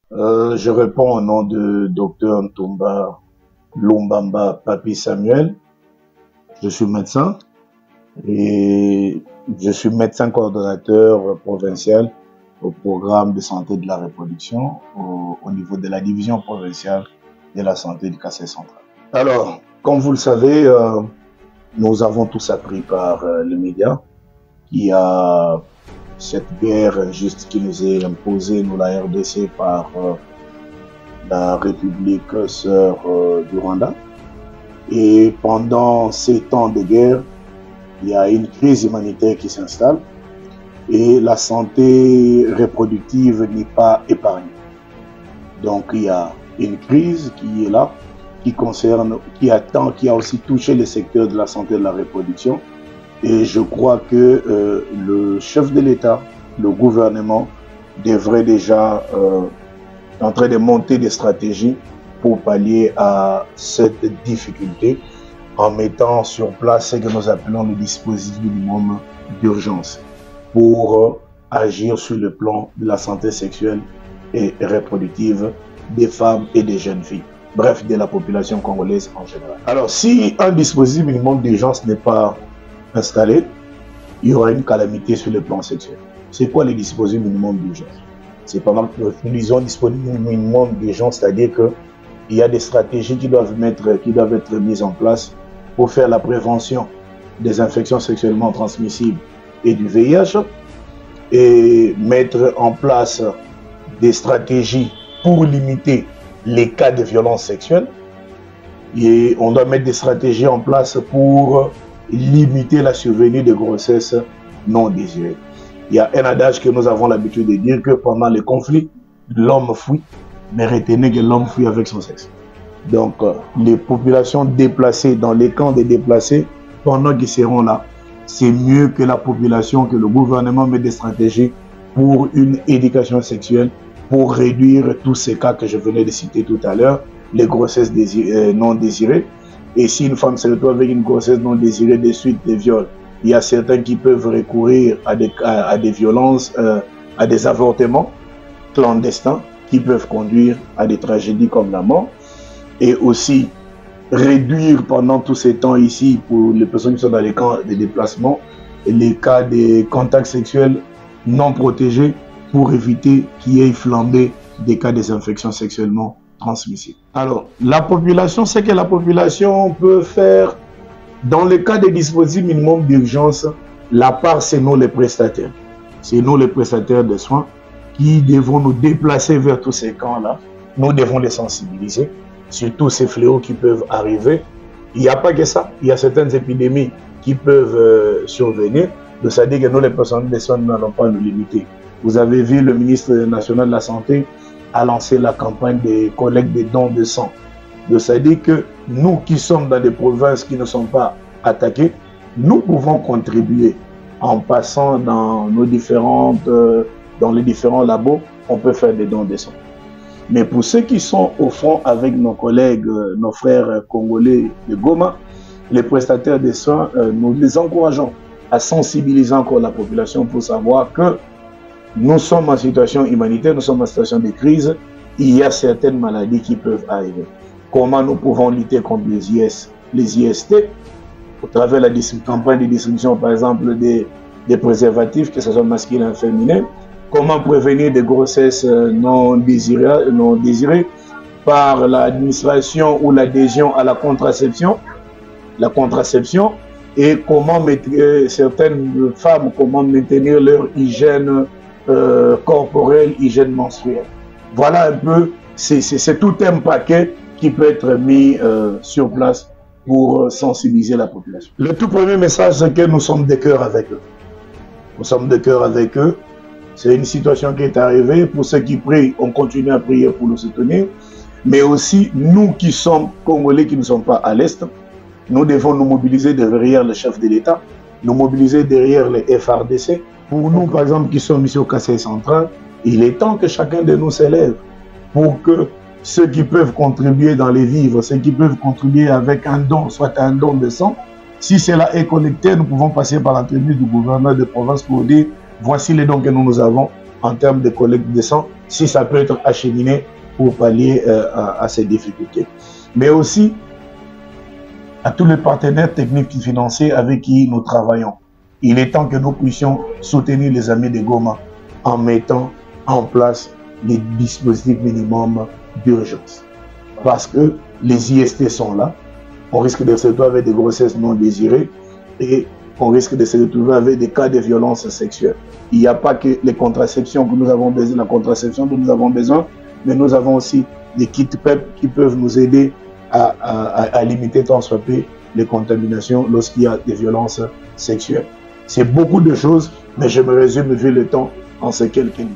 Je réponds au nom de Dr Ntumba Lumbamba Papi Samuel. Je suis médecin et je suis médecin coordonnateur provincial au programme de santé de la reproduction au niveau de la division provinciale de la santé du Kassai central. Alors, comme vous le savez, nous avons tous appris par les médias qu'il y a cette guerre injuste qui nous est imposée, nous la RDC, par la République sœur du Rwanda. Et pendant ces temps de guerre, il y a une crise humanitaire qui s'installe et la santé reproductive n'est pas épargnée. Donc il y a une crise qui est là, qui a aussi touché le secteur de la santé et de la reproduction. Et je crois que le chef de l'État, le gouvernement, devrait déjà en train de monter des stratégies pour pallier à cette difficulté en mettant sur place ce que nous appelons le dispositif minimum d'urgence pour agir sur le plan de la santé sexuelle et reproductive des femmes et des jeunes filles, bref, de la population congolaise en général. Alors, si un dispositif minimum d'urgence n'est pas installé, il y aura une calamité sur le plan sexuel. C'est quoi le dispositif minimum d'urgence? C'est pas mal que nous disons dispositif minimum d'urgence, c'est-à-dire qu'il y a des stratégies qui doivent être mises en place pour faire la prévention des infections sexuellement transmissibles et du VIH et mettre en place des stratégies pour limiter les cas de violence sexuelle. Et on doit mettre des stratégies en place pour limiter la survenue de grossesses non désirées. Il y a un adage que nous avons l'habitude de dire que pendant les conflits, l'homme fuit, mais retenez que l'homme fuit avec son sexe. Donc, les populations déplacées dans les camps des déplacés, pendant qu'ils seront là, c'est mieux que la population, que le gouvernement mette des stratégies pour une éducation sexuelle, pour réduire tous ces cas que je venais de citer tout à l'heure, les grossesses non désirées. Et si une femme se retrouve avec une grossesse non désirée des suites des viols, il y a certains qui peuvent recourir à des violences, à des avortements clandestins qui peuvent conduire à des tragédies comme la mort. Et aussi réduire pendant tous ces temps ici, pour les personnes qui sont dans les camps de déplacement, les cas de contacts sexuels non protégés pour éviter qu'il y ait flambé des cas des infections sexuellement transmissibles. Alors, la population, c'est que la population peut faire, dans le cas des dispositifs minimum d'urgence, la part, c'est nous les prestataires. C'est nous les prestataires de soins qui devons nous déplacer vers tous ces camps-là. Nous devons les sensibiliser sur tous ces fléaux qui peuvent arriver. Il n'y a pas que ça. Il y a certaines épidémies qui peuvent survenir. Donc, ça dit que nous, les personnes de soins, n'allons pas nous limiter. Vous avez vu, le ministre national de la Santé a lancé la campagne de collecte des dons de sang. Donc, ça dit que nous qui sommes dans des provinces qui ne sont pas attaquées, nous pouvons contribuer en passant dans les différents labos, on peut faire des dons de sang. Mais pour ceux qui sont au front avec nos collègues, nos frères congolais de Goma, les prestataires de soins, nous les encourageons à sensibiliser encore la population pour savoir que nous sommes en situation humanitaire, nous sommes en situation de crise, il y a certaines maladies qui peuvent arriver. Comment nous pouvons lutter contre les IST au travers de la campagne de distribution, par exemple, des préservatifs, que ce soit masculin ou féminin. Comment prévenir des grossesses non désirées par l'administration ou l'adhésion à la contraception et comment certaines femmes, comment maintenir leur hygiène corporelle, hygiène menstruelle. Voilà un peu, c'est tout un paquet qui peut être mis sur place pour sensibiliser la population. Le tout premier message, c'est que nous sommes de cœur avec eux. Nous sommes de cœur avec eux. C'est une situation qui est arrivée. Pour ceux qui prient, on continue à prier pour nous soutenir. Mais aussi, nous qui sommes Congolais, qui ne sommes pas à l'Est, nous devons nous mobiliser derrière le chef de l'État, nous mobiliser derrière les FRDC. Pour nous, par exemple, qui sommes ici au Kassai central, il est temps que chacun de nous s'élève pour que ceux qui peuvent contribuer dans les vivres, ceux qui peuvent contribuer avec un don, soit un don de sang, si cela est collecté, nous pouvons passer par l'entreprise du gouverneur de province pour dire voici les dons que nous avons en termes de collecte de sang, si ça peut être acheminé pour pallier à ces difficultés. Mais aussi à tous les partenaires techniques et financiers avec qui nous travaillons. Il est temps que nous puissions soutenir les amis de Goma en mettant en place les dispositifs minimums d'urgence. Parce que les IST sont là, on risque de se retrouver avec des grossesses non désirées et on risque de se retrouver avec des cas de violence sexuelle. Il n'y a pas que les contraceptions que nous avons besoin, la contraception dont nous avons besoin, mais nous avons aussi des kits PEP qui peuvent nous aider à limiter tant soit peu les contaminations lorsqu'il y a des violences sexuelles. C'est beaucoup de choses, mais je me résume vu le temps en ces quelques minutes.